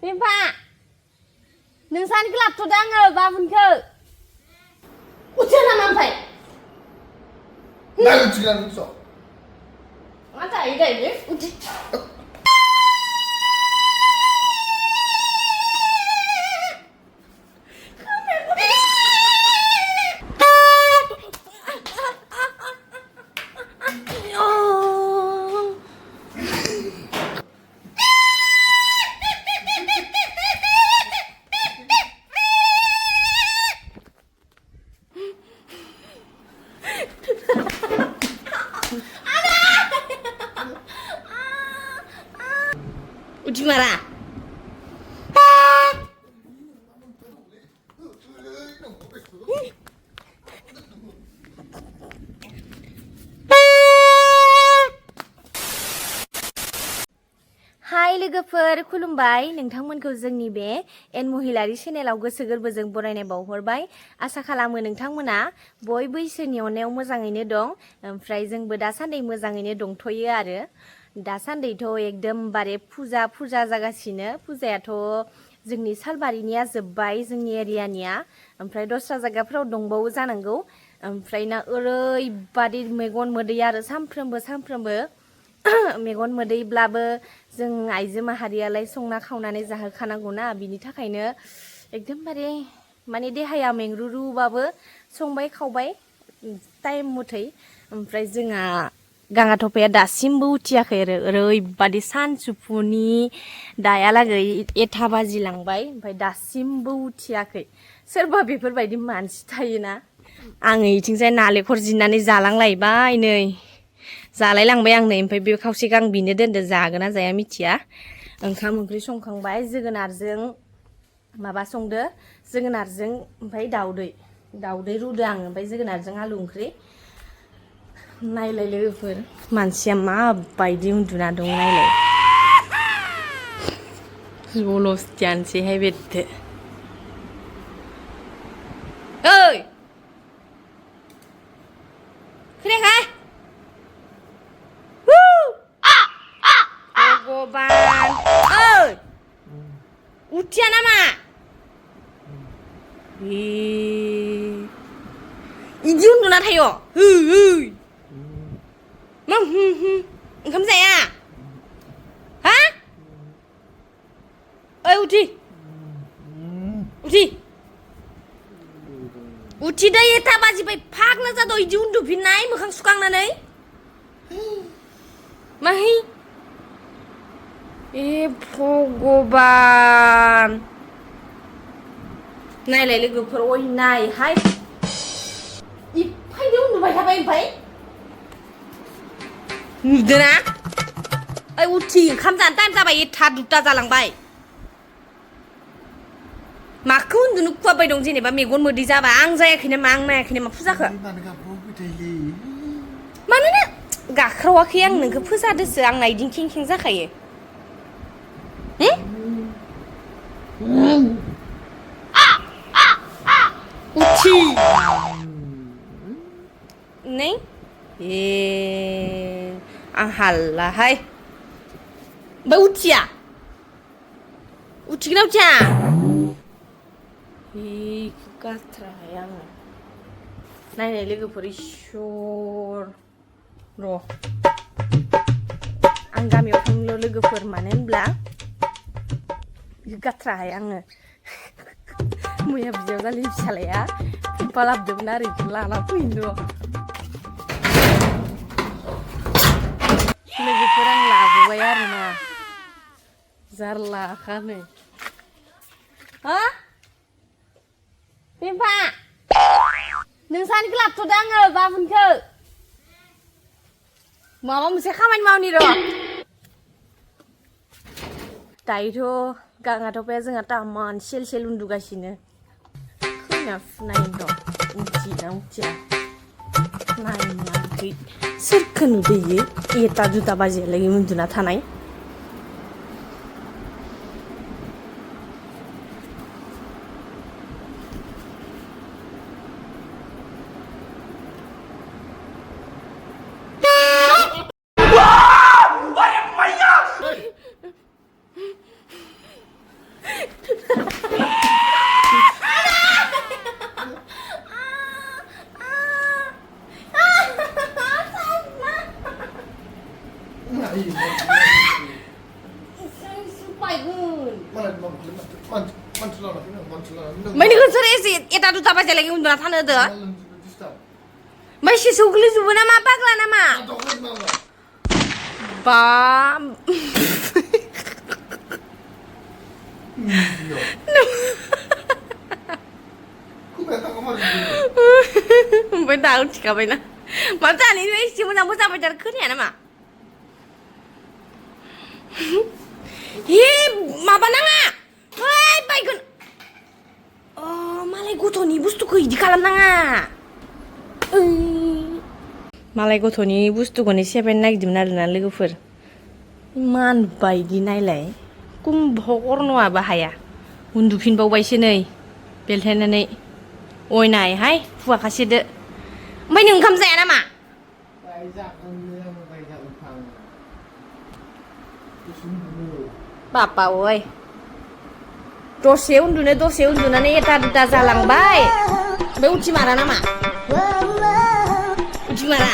Pampa नोंसानि लाबथ'दो आङो बाबुनखौ उथिया नामा ओमफ्राय 나 우치가 없어. 맞아 이래 우치 우지 마라. हाय लोगोफोर खुलुमबाय नोंथांमोनखौ जोंनि बे एनमहिलारि चेनेलाव गोसो गोरबोजों बरायनाय बावहरबाय आसा खालामो नोंथांमोना बयबो इसोरनि अननायाव मोजाङैनो दं ओमफ्राय जोंबो दासान्दि मोजाङैनो दंथ'यो आरो दासान्दिथ' एकदमबारे फुजा जागासिनो फुजायाथ' जोंनि सालबारिनिया जोब्बाय जोंनि एरियानिया ओमफ्राय दस्रा जायगाफोराव दंबावो जानांगौ ओमफ्राय ना ओरैबादि मेगन मोदै आरो सानफ्रोमबो मेगन मोदैब्लाबो जों आइजो माहारियालाय संना खावनानै जाहोखानांगौना बिनि थाखायनो एकदमबारे माने देहाया मेंरुरुबाबो संबाय खावबाय टाइम मथै ओमफ्राय जोंहा गांगाथफाया दासिमबो उथियाखै आरो ओरैबादि सानसुफुनि दायालागै 1 बाजिलांबाय ओमफ्राय दासिमबो उथियाखै सोरबा बेफोरबायदि मानसि थायोना आङो इथिंजाय नालेंखर जिन्नानै जालांलायबाय नै जालायलांबाय आं नै ओमफ्राय बे खावसेखौ आं बिनो दोनदो जागोन ना जाया मिथिया ओंखाम ओंख्रि संखांबाय जोगोनारजों माबा संदो जोगोनारजों ओमफ्राय दाउदै रुदो आं ओमफ्राय जोगोनारजों आलु ओंख्रि नायलाय लोगोफोर मानसिया माबायदि उन्दुना दं नायलाय जलसथियानोसैहाय बेदो ओइ खोनायाखै भगबान ओइ उथिया नामा इदि उन्दुना थायो ओंखाम जाया हा ओइ उथिदै 1 बाजिबाय फाग्ला जादो इदि उन्दुफिननाय मोखां सुखांनानै माहि ए भगबान नायलाय लोगोफोर ओइ नायहाय इफायदि उन्दुबाय थाबाय ओमफ्राय नुदोना ओइ उथि ओंखाम जानो टाइम जाबाय 1 2 जालांबाय माखौ उन्दुनो खुवाबाय दं जेनेबा मेगन मोदै जाबा आं जायाखै नामा आं नायाखै नामा फुजाखौ मानोना गाख्रावाखै आं नोंखौ फोजादोसो आंना इदिं खें जाखायो उथि नै ए आं हाल्लाहाय ओमफ्राय उथिया उथिगोना उथिया गाथ्राहाय आङो नायनाय लोगोफोर इसोर र' आं गामियाव थांनो लोगोफोर मानो होनब्ला गाथ्राहाय आङो मैया बिजावजालि फिसालाया फम्पा लाबोदोंमोन आरो बेखौ लाना फैनो र' लोगोफोर आं लाबोबाय आरोना जारलाखानो हा Pampa नोंसानिखौ लाबथ'दो आङो बाबुनखौ माबा मोनसे खामानि मावनि र' दायोथ' गांगाथफाया जोंहा तामान सेल उन्दुगासिनो खोना फुनाय दं उथिया नायनाखै सोरखौ नुदो इयो 1 2 बाजियालागै उन्दुना थानाय बायगोन मानसुला ओमफ्राय नोंसोर एसे एटा दुटा बाजायलागि उन्दुना थानो होदो ओमफ्राय सेसौ गोलैजोबो नामा पाग्ला नामा बा ओमफ्राय दा उथिखाबायना मा जानाय एसे मोजांबो जाबाय थार खोनाया नामा हे माबा नाङा ओइ बायगोन मालाय गथ'नि बुस्थुखौ इदि खालामनाङा मालाय गथ'नि बुस्थुखौनो सेफायनो नागिरदोंमोन आरोना लोगोफोर मान बायदि नायलाय कुम्भकर्णआबो हाया उन्दुफिनबावबायसो नै बेलथायनानै अयनायहाय हुवाखासेदो ओमफ्राय नों ओंखाम जाया नामा बापा ओइ दसे उन्दुनानै एटा दुटा जालांबाय ओमफ्राय उथिमारा नामा उथिमारा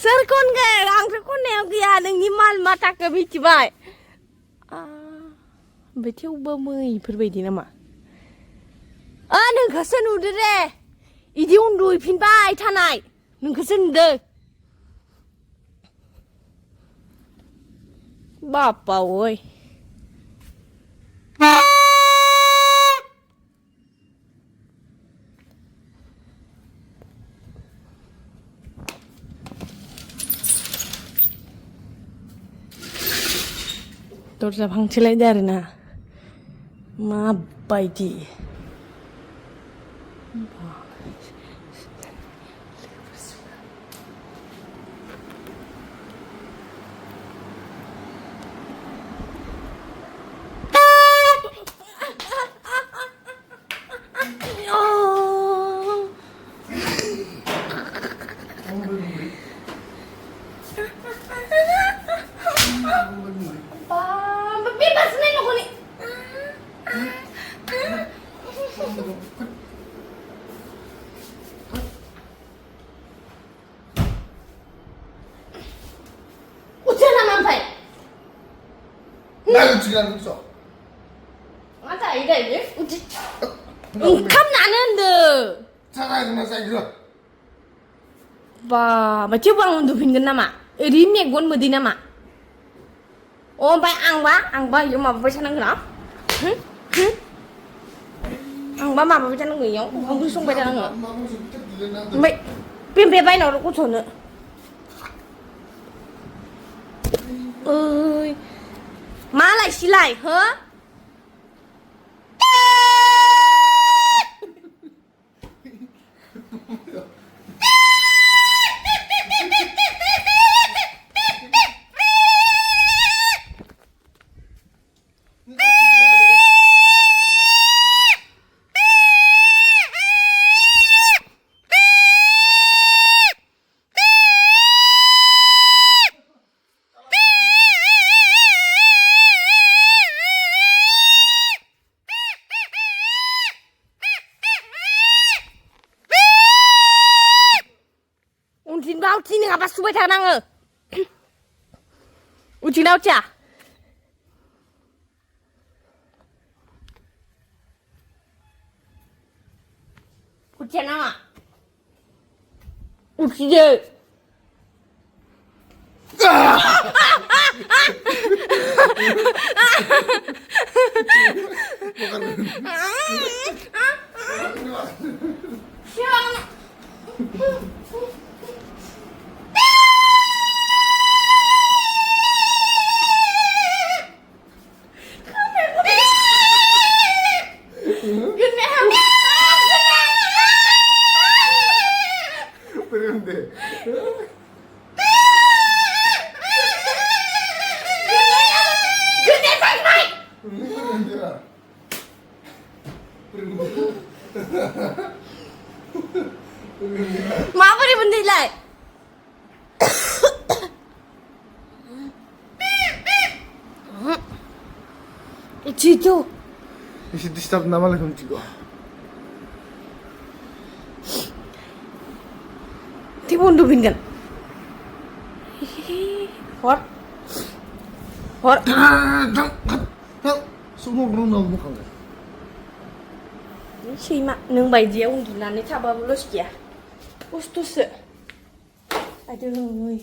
सोर खनगोन आंथ' खननायाव गैया नोंनि माल माथाखौ मिथिबाय ओमफ्राय थेवबो मैफोरबायदि नामा नोंखौसो नुदो दे इदि उन्दुहैफिनबाय थानाय नोंखौसो नुदो बापा ओइ दरजा फांथेलायदो आरोना माबायदि bebas nih lo nih. Udah nama apa? Nah, jangan so. Mata ida ini. Kam nanen deh. Cara gimana saya gitu? Baca bang untuk pinjam nama. Ini gon mudi nama. Oh, baik angba, you mau baca nang kenapa? Angba mau baca nang yang, angba sung baca nang. Baik, pimpin baik nol aku cuna. Malai silai, huh? Sini ngapa suwe tanang uji nau cha uji nama uji je Berhenti. Gede baik-baik. Berhenti lah. Berhenti. Maaf ni benda lai. Itu. Isi disturb nama lah kamu juga. Tiba undupin kan? Hor. Semua orang nak bukan kan? Sima, nung bayinya unduna ni coba belus ya. Ustus. Aduh.